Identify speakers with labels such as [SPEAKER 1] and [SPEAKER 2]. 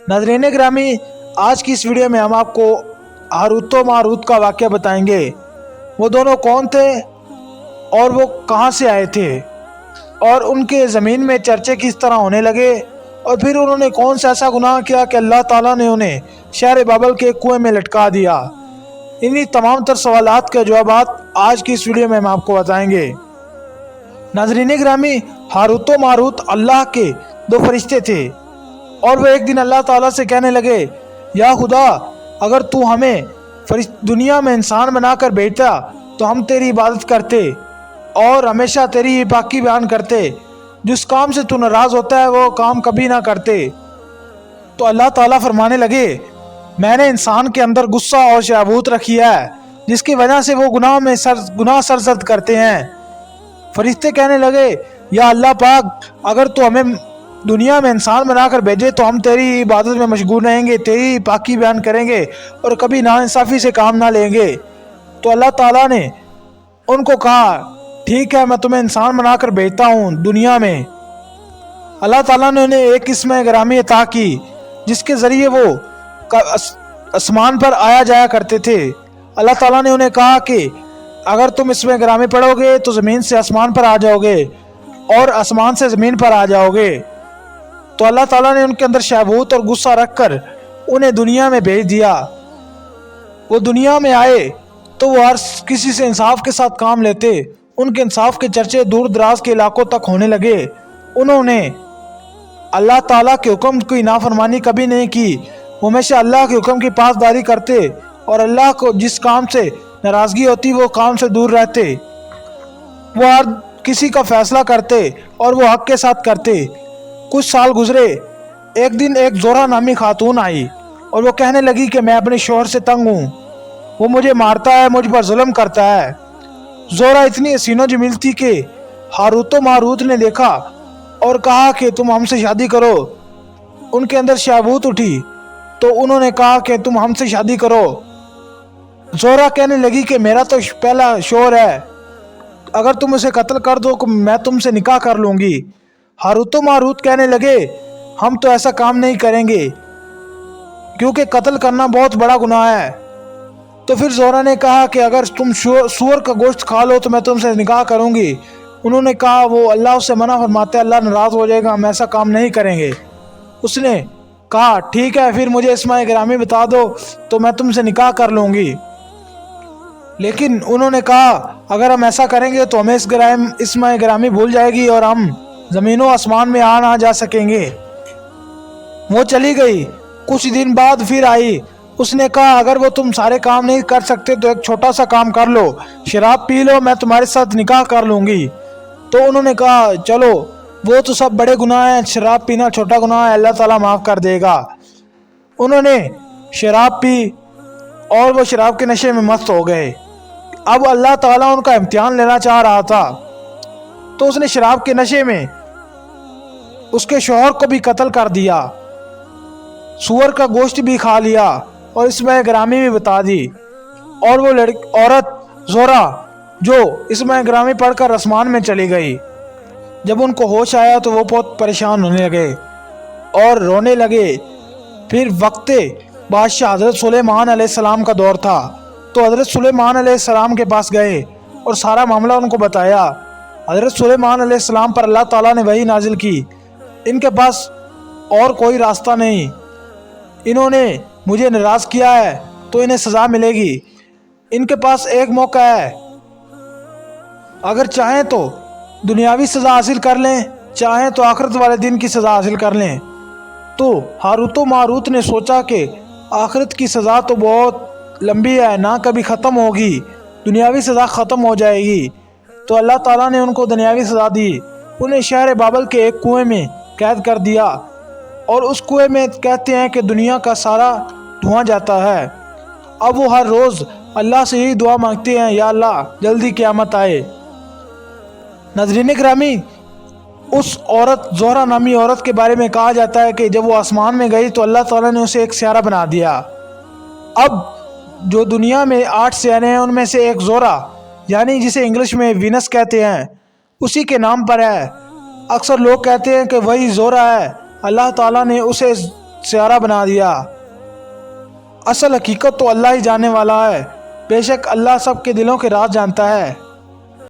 [SPEAKER 1] ناظرین گرامی، آج کی اس ویڈیو میں ہم آپ کو ہاروت و ماروت کا واقعہ بتائیں گے۔ وہ دونوں کون تھے اور وہ کہاں سے آئے تھے، اور ان کے زمین میں چرچے کس طرح ہونے لگے، اور پھر انہوں نے کون سا ایسا گناہ کیا کہ اللہ تعالیٰ نے انہیں شہر بابل کے کنویں میں لٹکا دیا۔ انہی تمام تر سوالات کے جوابات آج کی اس ویڈیو میں ہم آپ کو بتائیں گے۔ ناظرین گرامی، ہاروت و ماروت اللہ کے دو فرشتے تھے، اور وہ ایک دن اللہ تعالیٰ سے کہنے لگے، یا خدا، اگر تو ہمیں دنیا میں انسان بنا کر بھیجتا تو ہم تیری عبادت کرتے اور ہمیشہ تیری پاکی بیان کرتے۔ جس کام سے تو ناراض ہوتا ہے وہ کام کبھی نہ کرتے۔ تو اللہ تعالیٰ فرمانے لگے، میں نے انسان کے اندر غصہ اور شہوت رکھی ہے، جس کی وجہ سے وہ گناہ سرزد کرتے ہیں۔ فرشتے کہنے لگے، یا اللہ پاک، اگر تو ہمیں دنیا میں انسان بنا کر بھیجے تو ہم تیری عبادت میں مشغول رہیں گے، تیری پاکی بیان کریں گے اور کبھی ناانصافی سے کام نہ لیں گے۔ تو اللہ تعالیٰ نے ان کو کہا، ٹھیک ہے، میں تمہیں انسان بنا کر بھیجتا ہوں دنیا میں۔ اللہ تعالیٰ نے انہیں ایک اسم گرامی عطا کی جس کے ذریعے وہ آسمان پر آیا جایا کرتے تھے۔ اللہ تعالیٰ نے انہیں کہا کہ اگر تم اسم گرامی پڑھو گے تو زمین سے آسمان پر آ جاؤ گے اور آسمان سے زمین پر آ جاؤ گے۔ تو اللہ تعالیٰ نے ان کے اندر شہوت اور غصہ رکھ کر انہیں دنیا میں بھیج دیا۔ وہ دنیا میں آئے تو وہ ہر کسی سے انصاف کے ساتھ کام لیتے۔ ان کے انصاف کے چرچے دور دراز کے علاقوں تک ہونے لگے۔ انہوں نے اللہ تعالیٰ کے حکم کی نافرمانی کبھی نہیں کی۔ وہ ہمیشہ اللہ کے حکم کی پاسداری کرتے اور اللہ کو جس کام سے ناراضگی ہوتی وہ کام سے دور رہتے۔ وہ ہر کسی کا فیصلہ کرتے اور وہ حق کے ساتھ کرتے۔ کچھ سال گزرے، ایک دن ایک زورا نامی خاتون آئی اور وہ کہنے لگی کہ میں اپنے شوہر سے تنگ ہوں، وہ مجھے مارتا ہے، مجھ پر ظلم کرتا ہے۔ زورا اتنی حسین و جمیل تھی کہ ہاروت و ماروت نے دیکھا اور کہا کہ تم ہم سے شادی کرو۔ ان کے اندر شہوت اٹھی تو انہوں نے کہا کہ تم ہم سے شادی کرو۔ زورا کہنے لگی کہ میرا تو پہلا شوہر ہے، اگر تم اسے قتل کر دو میں تم سے نکاح کر لوں گی۔ ہاروت و ماروت کہنے لگے، ہم تو ایسا کام نہیں کریں گے کیونکہ قتل کرنا بہت بڑا گناہ ہے۔ تو پھر زورا نے کہا کہ اگر تم سور کا گوشت کھا لو تو میں تم سے نکاح کروں گی۔ انہوں نے کہا، وہ اللہ اس سے منع فرماتے، اللہ ناراض ہو جائے گا، ہم ایسا کام نہیں کریں گے۔ اس نے کہا، ٹھیک ہے، پھر مجھے اسم گرامی بتا دو تو میں تم سے نکاح کر لوں گی۔ لیکن انہوں نے کہا، اگر ہم ایسا کریں گے تو ہمیں اسم گرامی بھول جائے گی اور ہم زمین و آسمان میں آ نہ جا سکیں گے۔ وہ چلی گئی۔ کچھ دن بعد پھر آئی۔ اس نے کہا، اگر وہ تم سارے کام نہیں کر سکتے تو ایک چھوٹا سا کام کر لو، شراب پی لو، میں تمہارے ساتھ نکاح کر لوں گی۔ تو انہوں نے کہا، چلو، وہ تو سب بڑے گناہ ہیں، شراب پینا چھوٹا گناہ ہے، اللہ تعالیٰ معاف کر دے گا۔ انہوں نے شراب پی اور وہ شراب کے نشے میں مست ہو گئے۔ اب اللہ تعالیٰ ان کا امتحان لینا چاہ رہا تھا، تو اس نے شراب کے نشے میں اس کے شوہر کو بھی قتل کر دیا، سور کا گوشت بھی کھا لیا اور اسم گرامی بھی بتا دی۔ اور وہ عورت زورا جو اسم گرامی پڑھ کر آسمان میں چلی گئی۔ جب ان کو ہوش آیا تو وہ بہت پریشان ہونے لگے اور رونے لگے۔ پھر وقت بادشاہ حضرت سلیمان علیہ السلام کا دور تھا، تو حضرت سلیمان علیہ السلام کے پاس گئے اور سارا معاملہ ان کو بتایا۔ حضرت سلیمان علیہ السلام پر اللہ تعالیٰ نے وحی نازل کی، ان کے پاس اور کوئی راستہ نہیں، انہوں نے مجھے ناراض کیا ہے تو انہیں سزا ملے گی۔ ان کے پاس ایک موقع ہے، اگر چاہیں تو دنیاوی سزا حاصل کر لیں، چاہیں تو آخرت والے دن کی سزا حاصل کر لیں۔ تو ہاروت و ماروت نے سوچا کہ آخرت کی سزا تو بہت لمبی ہے، نہ کبھی ختم ہوگی، دنیاوی سزا ختم ہو جائے گی۔ تو اللہ تعالیٰ نے ان کو دنیاوی سزا دی، انہیں شہر بابل کے ایک کنویں میں قید کر دیا، اور اس کنویں میں کہتے ہیں کہ دنیا کا سارا دھواں جاتا ہے۔ اب وہ ہر روز اللہ سے یہی دعا مانگتے ہیں، یا اللہ جلدی قیامت آئے۔ ناظرین گرامی، اس عورت زہرا نامی عورت کے بارے میں کہا جاتا ہے کہ جب وہ آسمان میں گئی تو اللہ تعالیٰ نے اسے ایک سیارہ بنا دیا۔ اب جو دنیا میں 8 سیارے ہیں ان میں سے ایک زہرا، یعنی جسے انگلش میں وینس کہتے ہیں، اسی کے نام پر ہے۔ اکثر لوگ کہتے ہیں کہ وہی زہرا ہے، اللہ تعالیٰ نے اسے سیارہ بنا دیا۔ اصل حقیقت تو اللہ ہی جاننے والا ہے۔ بے شک اللہ سب کے دلوں کے راز جانتا ہے۔